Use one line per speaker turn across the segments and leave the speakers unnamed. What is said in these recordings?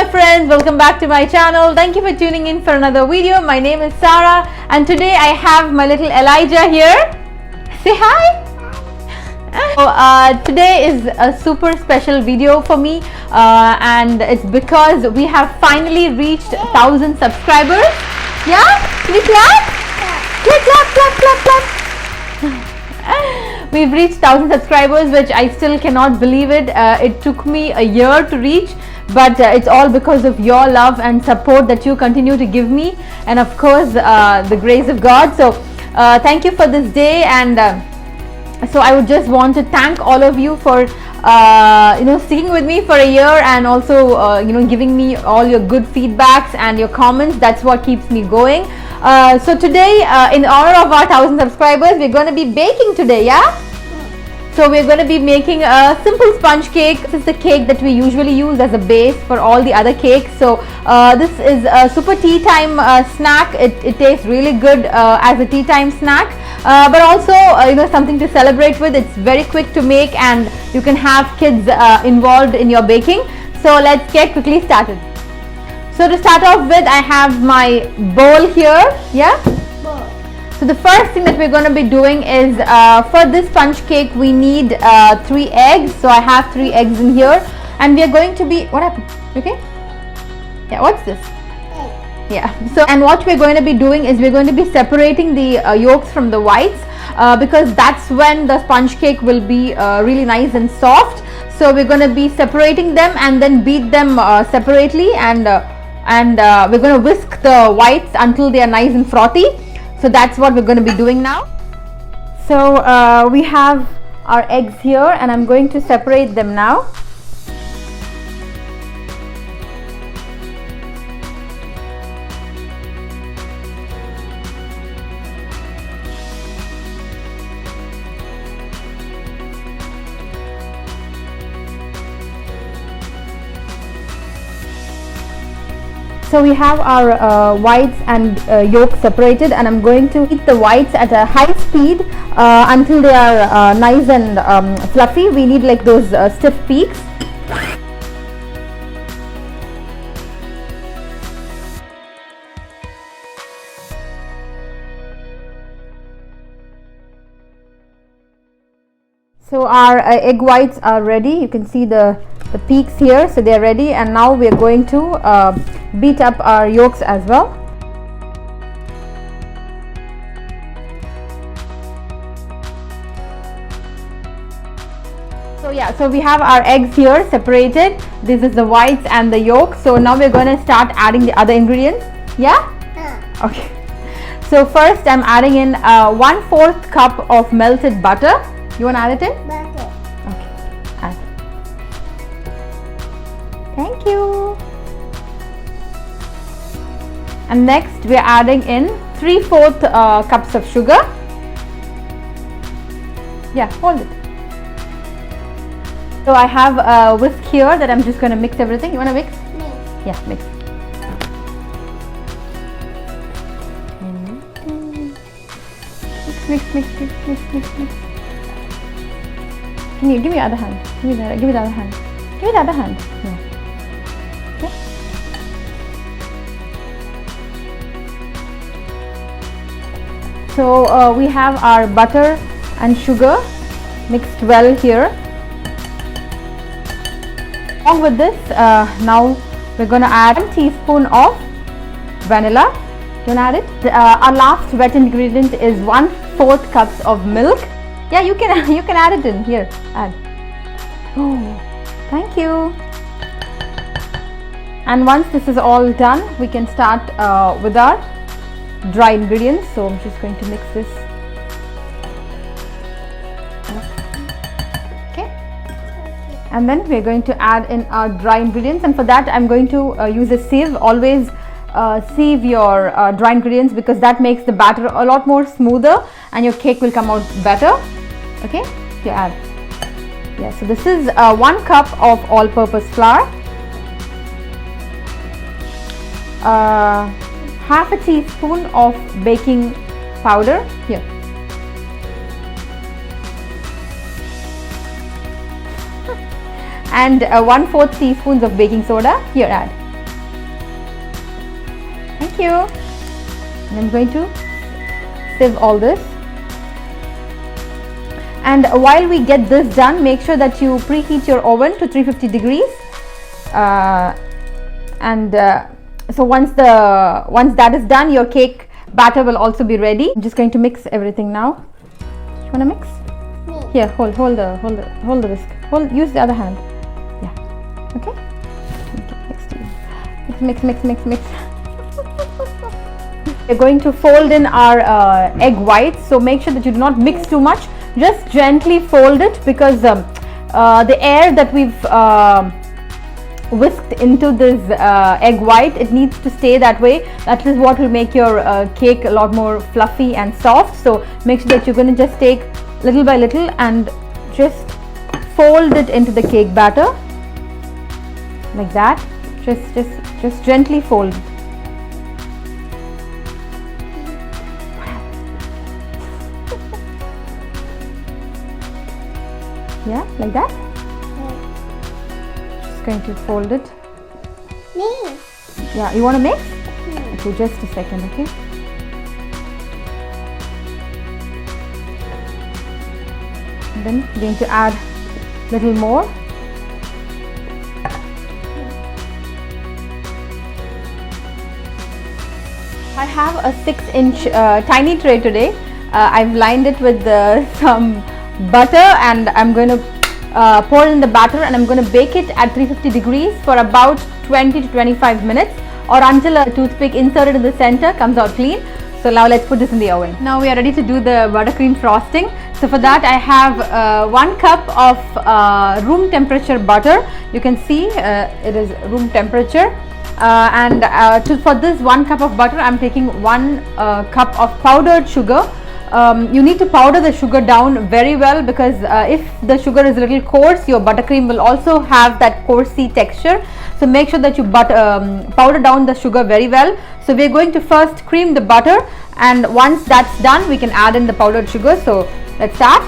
my friends, welcome back to my channel. Thank you for tuning in for another video. My name is Sarah and today I have my little Elijah here. Say hi. So, today is a super special video for me and it's because we have finally reached 1,000 subscribers. Yeah? Can you clap? Clap, clap, clap, clap, clap. We've reached 1,000 subscribers, which I still cannot believe it. It took me a year to reach, but it's all because of your love and support that you continue to give me, and of course the grace of God. So thank you for this day, and so I would just want to thank all of you for sticking with me for a year, and also giving me all your good feedbacks and your comments. That's what keeps me going. So today, in honor of our 1,000 subscribers, we're going to be baking today, yeah? So we're going to be making a simple sponge cake. This is the cake that we usually use as a base for all the other cakes. So this is a super tea time snack. It tastes really good as a tea time snack, but also something to celebrate with. It's very quick to make and you can have kids involved in your baking. So let's get quickly started. So to start off with, I have my bowl here, yeah? So the first thing that we're going to be doing is, for this sponge cake, we need 3 eggs. So I have 3 eggs in here, and we are going to be, what happened? Okay? Yeah, what's this? Yeah. So, and what we're going to be doing is we're going to be separating the yolks from the whites, because that's when the sponge cake will be really nice and soft. So we're going to be separating them and then beat them separately, and we're going to whisk the whites until they are nice and frothy. So that's what we're going to be doing now. So we have our eggs here, and I'm going to separate them now. So we have our whites and yolks separated, and I'm going to heat the whites at a high speed until they are nice and fluffy. We need like those stiff peaks. So our egg whites are ready. You can see the peaks here, so they are ready, and now we are going to beat up our yolks as well. So yeah, so we have our eggs here separated. This is the whites and the yolks. So now we're going to start adding the other ingredients. Yeah? Okay. So first I'm adding in 1/4 cup of melted butter. You want to add it in?
Butter.
Okay. Add. Thank you. And next we are adding in 3/4 cups of sugar. Yeah, hold it. So I have a whisk here that I'm just going to mix everything. You want to mix?
Mix.
Yeah, mix. Mix, mix, mix, mix, mix, mix. Can you give me the other hand? Give me the other hand. Give me the other hand. Yeah. Okay. So we have our butter and sugar mixed well here. Along with this, now we're going to add 1 teaspoon of vanilla. You want to add it? Our last wet ingredient is 1/4 cups of milk. Yeah, you can add it in here. Add. Oh, thank you. And once this is all done, we can start with our dry ingredients. So I'm just going to mix this. Okay. And then we're going to add in our dry ingredients, and for that I'm going to use a sieve. Always sieve your dry ingredients, because that makes the batter a lot more smoother and your cake will come out better. Okay, you add. Yeah, so this is 1 cup of all-purpose flour, half a teaspoon of baking powder here, and 1/4 teaspoons of baking soda here. Add. you. And I'm going to sieve all this. And while we get this done, make sure that you preheat your oven to 350 degrees. So once that is done, your cake batter will also be ready. I'm just going to mix everything now. You wanna mix?
Me.
Here, hold the whisk. Use the other hand. Yeah. Okay. Next to you. Mix. We're going to fold in our egg whites. So make sure that you do not mix too much. Just gently fold it, because the air that we've whisked into this egg white, it needs to stay that way. That is what will make your cake a lot more fluffy and soft. So make sure that you're going to just take little by little and just fold it into the cake batter like that. Just gently fold it. Yeah, like that. Just going to fold it.
Me.
Yeah, you want to mix? Okay, just a second, okay? And then going to add a little more. I have a 6-inch tiny tray today. I've lined it with some butter, and I'm going to pour in the batter, and I'm going to bake it at 350 degrees for about 20 to 25 minutes, or until a toothpick inserted in the center comes out clean. So now let's put this in the oven. Now we are ready to do the buttercream frosting. So for that I have 1 cup of room temperature butter. You can see it is room temperature. For this 1 cup of butter, I'm taking 1 cup of powdered sugar. You need to powder the sugar down very well, because if the sugar is a little coarse, your buttercream will also have that coarsey texture. So make sure that you powder down the sugar very well. So we're going to first cream the butter, and once that's done, we can add in the powdered sugar. So let's start.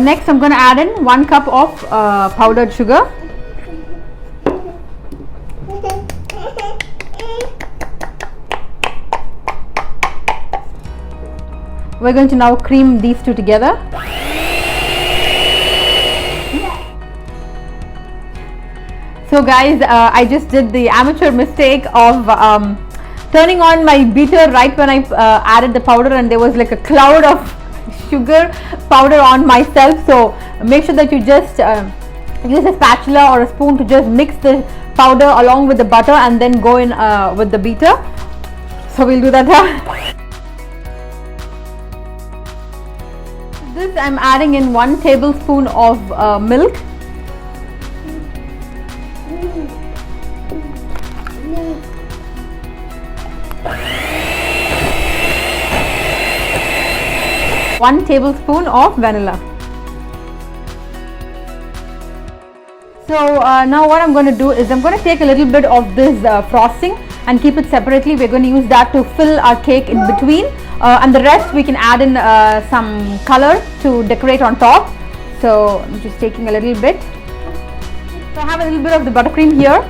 Next, I'm going to add in 1 cup of powdered sugar. We're going to now cream these two together. So guys, I just did the amateur mistake of turning on my beater right when I added the powder, and there was like a cloud of sugar powder on myself. So make sure that you just use a spatula or a spoon to just mix the powder along with the butter, and then go in with the beater. So we'll do that now. This I'm adding in 1 tablespoon of milk. One tablespoon of vanilla. So now what I'm going to do is I'm going to take a little bit of this frosting and keep it separately. We're going to use that to fill our cake in between, and the rest we can add in some color to decorate on top. So I'm just taking a little bit. So I have a little bit of the buttercream here.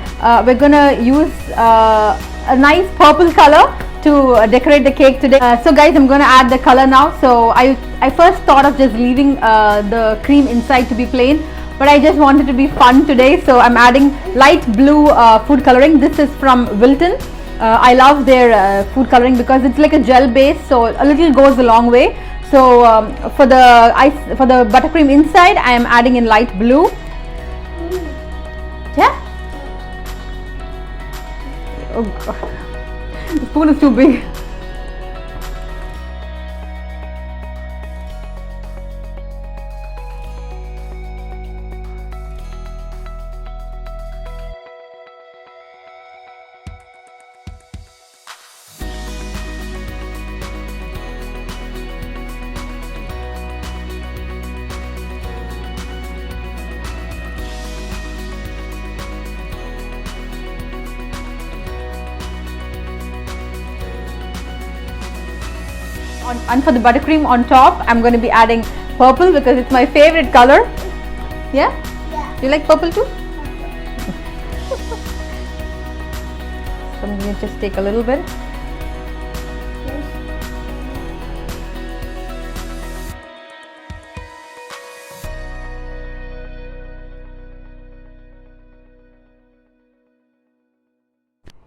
We're going to use a nice purple color to decorate the cake today. So guys, I'm going to add the color now. So I first thought of just leaving the cream inside to be plain, but I just wanted to be fun today. So I'm adding light blue food coloring. This is from Wilton. I love their food coloring because it's like a gel base, so a little goes a long way. So for the buttercream inside, I am adding in light blue. Yeah. Oh God. The spoon is too big. And for the buttercream on top, I'm going to be adding purple because it's my favorite color. Yeah?
Yeah.
You like purple too? So I'm going to just take a little bit.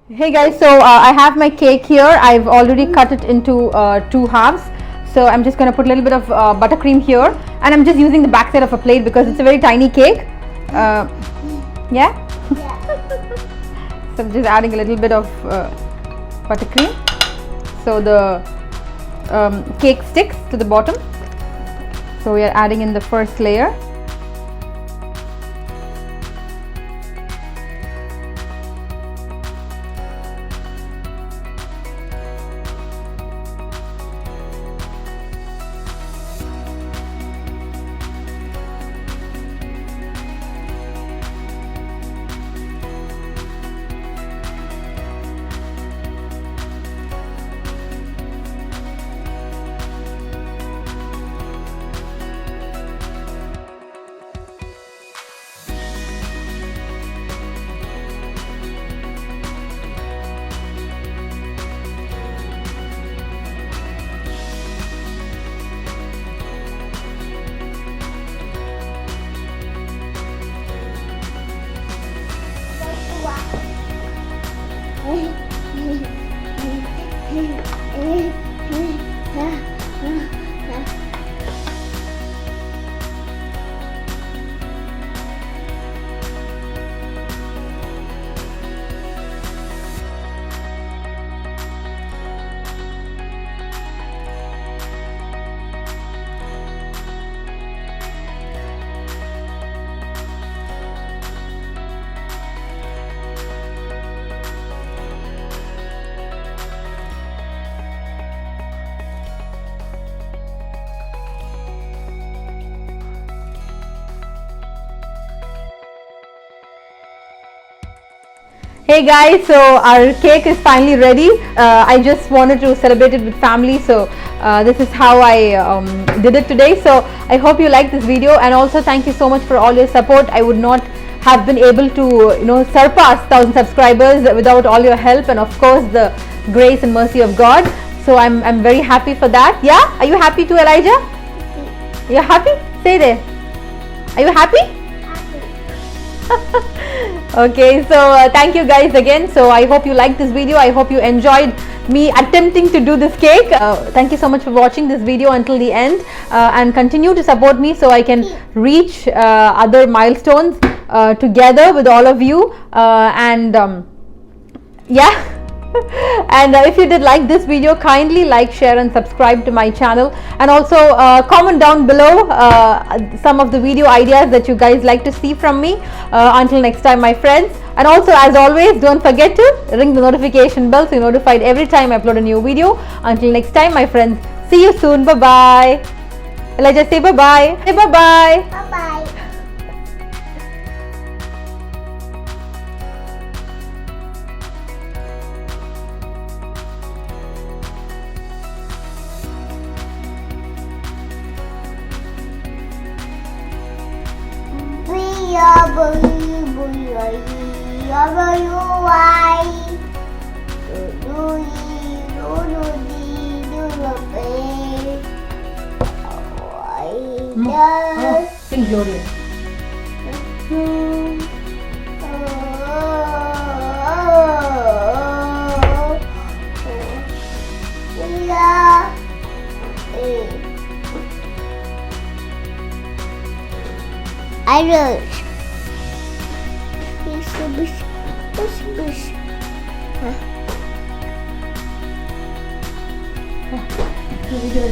Hey guys, so I have my cake here. I've already cut it into 2 halves. So I'm just going to put a little bit of buttercream here, and I'm just using the back side of a plate because it's a very tiny cake. Yeah? So I'm just adding a little bit of buttercream so the cake sticks to the bottom. So we are adding in the first layer. Hey guys, so our cake is finally ready. I just wanted to celebrate it with family, so this is how I did it today. So I hope you like this video, and also thank you so much for all your support. I would not have been able to surpass 1,000 subscribers without all your help, and of course the grace and mercy of God. So I'm very happy for that. Yeah, are you happy too, Elijah? You're happy? Say there. Are you happy? Okay, so thank you guys again. So I hope you liked this video. I hope you enjoyed me attempting to do this cake. Thank you so much for watching this video until the end, and continue to support me so I can reach other milestones together with all of you, yeah. And if you did like this video, kindly like, share and subscribe to my channel, and also comment down below some of the video ideas that you guys like to see from me. Until next time, my friends, and also as always, don't forget to ring the notification bell so you're notified every time I upload a new video. Until next time, my friends, see you soon. Bye bye. Elijah, say bye bye. Say bye bye.
Bye bye.
Sing Gloria.
Irish.
Video